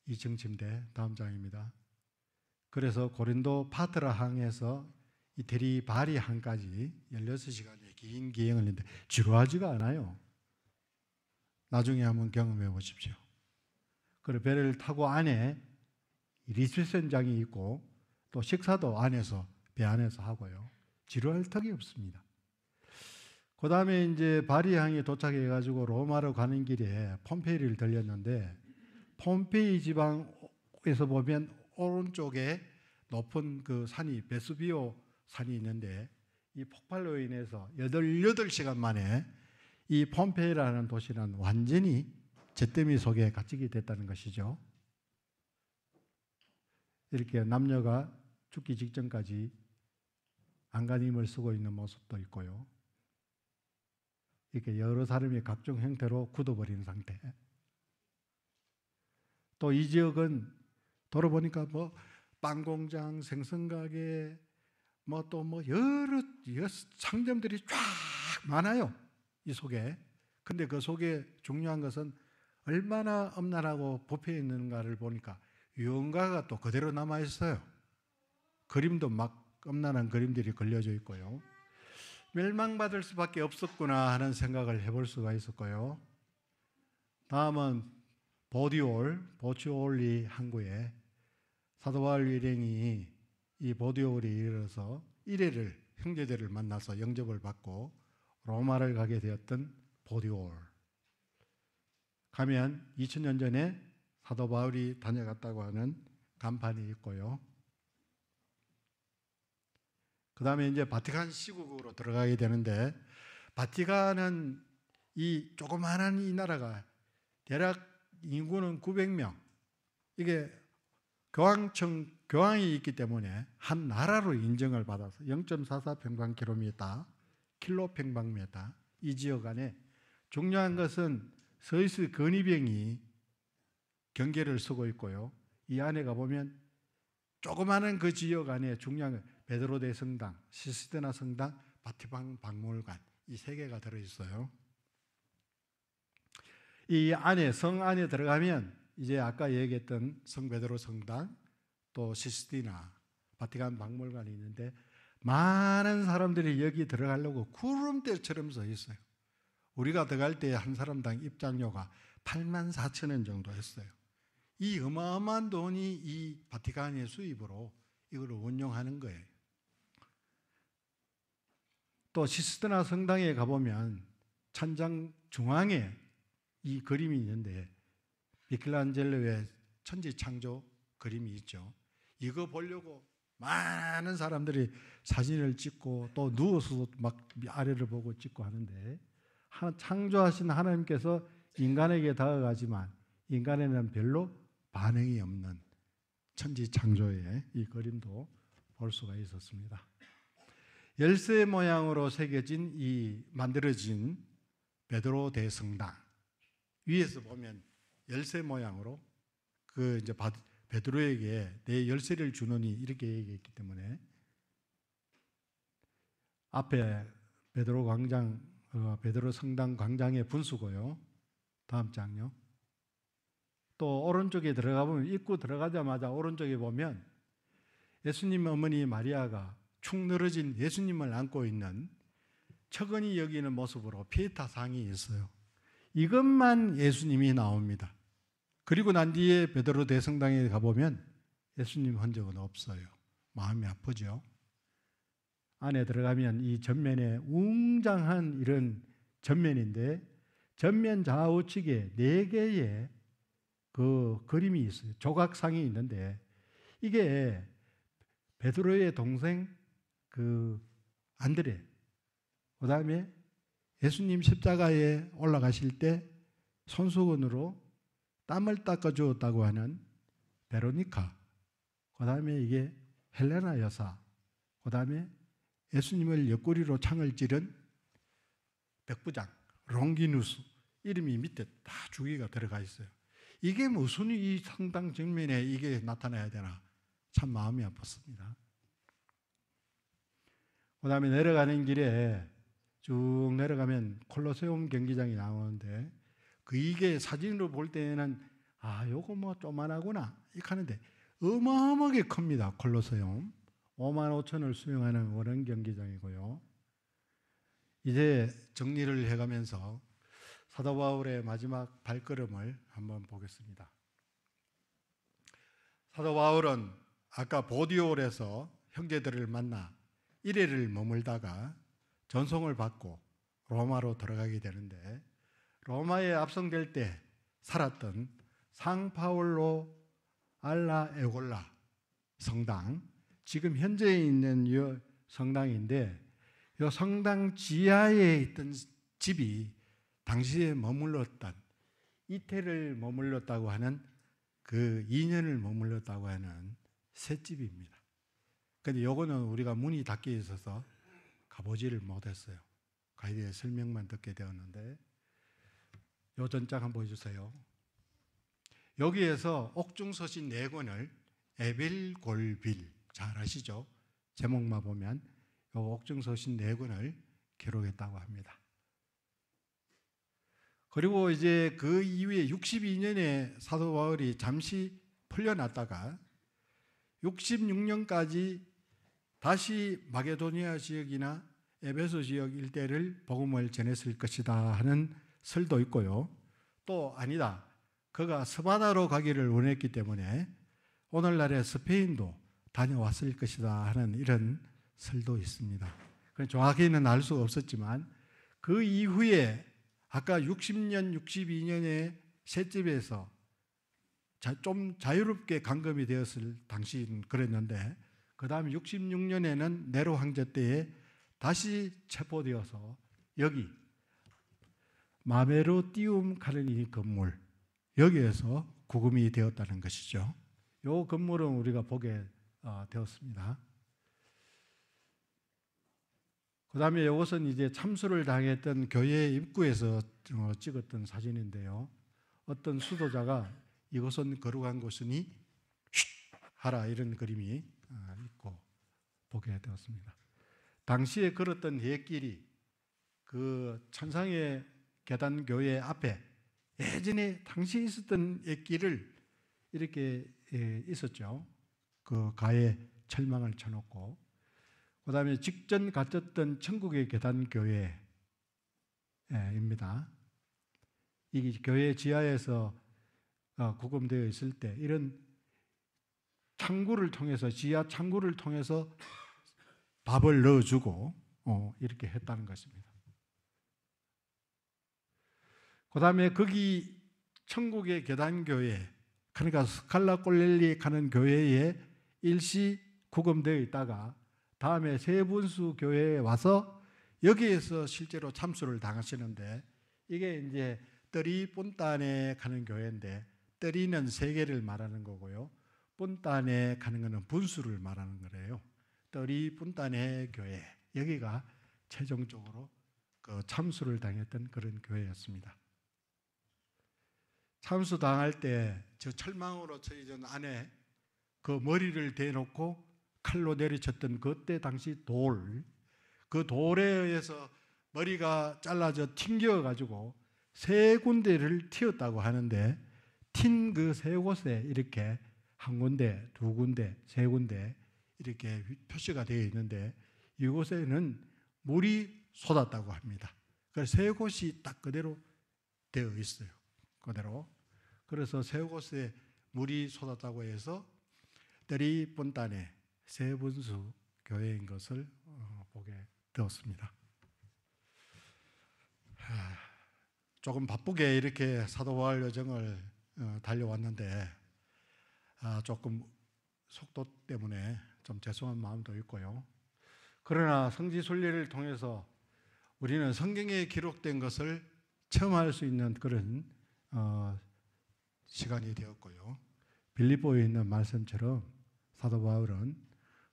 2층 침대, 다음 장입니다. 그래서 고린도 파트라 항에서 이태리 바리 항까지 16시간의 긴 기행을 했는데 지루하지가 않아요. 나중에 한번 경험해 보십시오. 그리고 배를 타고 안에 리셉션장이 있고 또 식사도 안에서 배 안에서 하고요. 지루할 턱이 없습니다. 그 다음에 이제 바리항에 도착해 가지고 로마로 가는 길에 폼페이를 들렸는데 폼페이 지방에서 보면 오른쪽에 높은 그 산이 베수비오 산이 있는데 이 폭발로 인해서 8시간 만에 이 폼페이라는 도시는 완전히 잿더미 속에 갇히게 됐다는 것이죠. 이렇게 남녀가 죽기 직전까지 안간힘을 쓰고 있는 모습도 있고요. 이렇게 여러 사람이 각종 형태로 굳어버린 상태. 또 이 지역은 돌아보니까 뭐 빵공장, 생선가게, 뭐 또 뭐 여러 상점들이 쫙 많아요. 이 속에. 근데 그 속에 중요한 것은 얼마나 엄난하고 부패해 있는가를 보니까 유언가가 또 그대로 남아 있어요. 그림도 막 엄난한 그림들이 걸려져 있고요. 멸망받을 수밖에 없었구나 하는 생각을 해볼 수가 있었고요. 다음은 보치올리 항구에 사도 바울 일행이 이 보디올에 이르러서 이레를 형제들을 만나서 영접을 받고 로마를 가게 되었던 보디올. 가면 2000년 전에 사도 바울이 다녀갔다고 하는 간판이 있고요. 그 다음에 이제 바티칸 시국으로 들어가게 되는데 바티칸은 이 조그마한 이 나라가 대략 인구는 900명. 이게 교황이 있기 때문에 한 나라로 인정을 받아서 0.44 평방킬로미터, 킬로평방미터 이 지역 안에 중요한 것은 스위스 근위병이 경계를 서고 있고요. 이 안에 가보면 조그마한 그 지역 안에 중요한 건 베드로대 성당, 시스테나 성당, 바티칸 박물관 이 3개가 들어있어요. 이 안에 성 안에 들어가면 이제 아까 얘기했던 성 베드로 성당 또 시스티나 바티칸 박물관이 있는데 많은 사람들이 여기 들어가려고 구름대처럼 서 있어요. 우리가 들어갈 때 한 사람당 입장료가 84,000원 정도 했어요. 이 어마어마한 돈이 이 바티칸의 수입으로 이걸 운용하는 거예요. 또 시스드나 성당에 가보면 천장 중앙에 이 그림이 있는데 미켈란젤로의 천지창조 그림이 있죠. 이거 보려고 많은 사람들이 사진을 찍고 또 누워서도 막 아래를 보고 찍고 하는데, 창조하신 하나님께서 인간에게 다가가지만 인간에는 별로 반응이 없는 천지창조의 이 그림도 볼 수가 있었습니다. 열쇠 모양으로 새겨진 이 만들어진 베드로 대성당 위에서 보면 열쇠 모양으로 그 이제 베드로에게 내 열쇠를 주노니 이렇게 얘기했기 때문에 앞에 베드로 광장, 베드로 성당 광장의 분수고요. 다음 장요. 또 오른쪽에 들어가 보면 입구 들어가자마자 오른쪽에 보면 예수님 어머니 마리아가 축 늘어진 예수님을 안고 있는 처근히 여기는 모습으로 피에타상이 있어요. 이것만 예수님이 나옵니다. 그리고 난 뒤에 베드로 대성당에 가보면 예수님 흔적은 없어요. 마음이 아프죠. 안에 들어가면 이 전면에 웅장한 이런 전면인데 전면 좌우측에 4개의 그 그림이 있어요. 조각상이 있는데 이게 베드로의 동생 그 안드레, 그 다음에 예수님 십자가에 올라가실 때 손수건으로 땀을 닦아주었다고 하는 베로니카, 그 다음에 이게 헬레나 여사, 그 다음에 예수님을 옆구리로 창을 찌른 백부장 롱기누스 이름이 밑에 다 주기가 들어가 있어요. 이게 무슨 이 성당 정면에 이게 나타나야 되나 참 마음이 아팠습니다. 그 다음에 내려가는 길에 쭉 내려가면 콜로세움 경기장이 나오는데 이게 사진으로 볼 때는 요거 뭐 조만하구나 이렇게 하는데 어마어마하게 큽니다. 콜로세움 5만 5천을 수용하는 원형 경기장이고요. 이제 정리를 해가면서 사도 바울의 마지막 발걸음을 한번 보겠습니다. 사도 바울은 아까 보디올에서 형제들을 만나 1회를 머물다가 전송을 받고 로마로 들어가게 되는데 로마에 압송될 때 살았던 상파울로 알라 에골라 성당, 지금 현재 있는 이 성당인데 이 성당 지하에 있던 집이 당시에 머물렀던 이태를 머물렀다고 하는 그 2년을 머물렀다고 하는 셋집입니다. 그런데 요거는 우리가 문이 닫혀 있어서 가보지를 못했어요. 가이드의 설명만 듣게 되었는데 요 전장 한번 보여주세요. 여기에서 옥중서신 4권을 에벨골빌 잘 아시죠? 제목만 보면 요 옥중서신 4권을 기록했다고 합니다. 그리고 이제 그 이후에 62년에 사도 바울이 잠시 풀려났다가 66년까지 다시 마게도니아 지역이나 에베소 지역 일대를 복음을 전했을 것이다 하는 설도 있고요. 또 아니다, 그가 스바다로 가기를 원했기 때문에 오늘날의 스페인도 다녀왔을 것이다 하는 이런 설도 있습니다. 정확히는 알 수가 없었지만 그 이후에 아까 60년, 62년에 셋집에서 좀 자유롭게 감금이 되었을 당시는 그랬는데 그 다음에 66년에는 네로 황제 때에 다시 체포되어서 여기 마메로띠움 카르니 건물 여기에서 구금이 되었다는 것이죠. 이 건물은 우리가 보게 되었습니다. 그 다음에 이것은 이제 참수를 당했던 교회 입구에서 찍었던 사진인데요. 어떤 수도자가 이것은 거룩한 곳이니 하라 이런 그림이 있고 보게 되었습니다. 당시에 걸었던 옛길이 그 천상의 계단 교회 앞에 예전에 당시에 있었던 옛길을 이렇게 있었죠. 그 가에 철망을 쳐놓고 그 다음에 직전 갖췄던 천국의 계단 교회입니다. 이 교회 지하에서 구금되어 있을 때 이런 창구를 통해서 지하 창구를 통해서 밥을 넣어주고 이렇게 했다는 것입니다. 그 다음에 거기 천국의 계단교회, 그러니까 스칼라 꼴렐리 가는 교회에 일시 구금되어 있다가 다음에 세분수 교회에 와서 여기에서 실제로 참수를 당하시는데, 이게 이제 떠리 폰단에 가는 교회인데, 떠리는 세계를 말하는 거고요, 폰단에 가는 것은 분수를 말하는 거래요. 떠리 폰단의 교회, 여기가 최종적으로 그 참수를 당했던 그런 교회였습니다. 참수 당할 때 저 철망으로 쳐진 안에 그 머리를 대놓고 칼로 내리쳤던 그때 당시 그 돌에 의해서 머리가 잘라져 튕겨가지고 세 군데를 튀었다고 하는데, 튄 그 세 곳에 이렇게 한 군데, 두 군데, 세 군데 이렇게 표시가 되어 있는데, 이곳에는 물이 쏟았다고 합니다. 그래서 세 곳이 딱 그대로 되어 있어요. 그대로. 그래서 세 곳에 물이 쏟았다고 해서 떠리 폰단의 세분수 교회인 것을 보게 되었습니다. 조금 바쁘게 이렇게 사도 바울 여정을 달려왔는데 조금 속도 때문에 좀 죄송한 마음도 있고요. 그러나 성지 순례를 통해서 우리는 성경에 기록된 것을 체험할 수 있는 그런 시간이 되었고요. 빌립보에 있는 말씀처럼 사도 바울은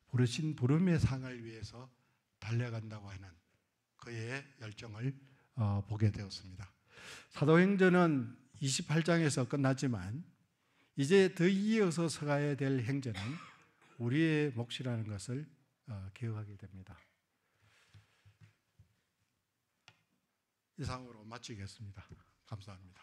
부르신 부름의 상을 위해서 달려간다고 하는 그의 열정을 보게 되었습니다. 사도행전은 28장에서 끝났지만 이제 더 이어서 서가야 될 행전은 우리의 몫이라는 것을 기억하게 됩니다. 이상으로 마치겠습니다. 감사합니다.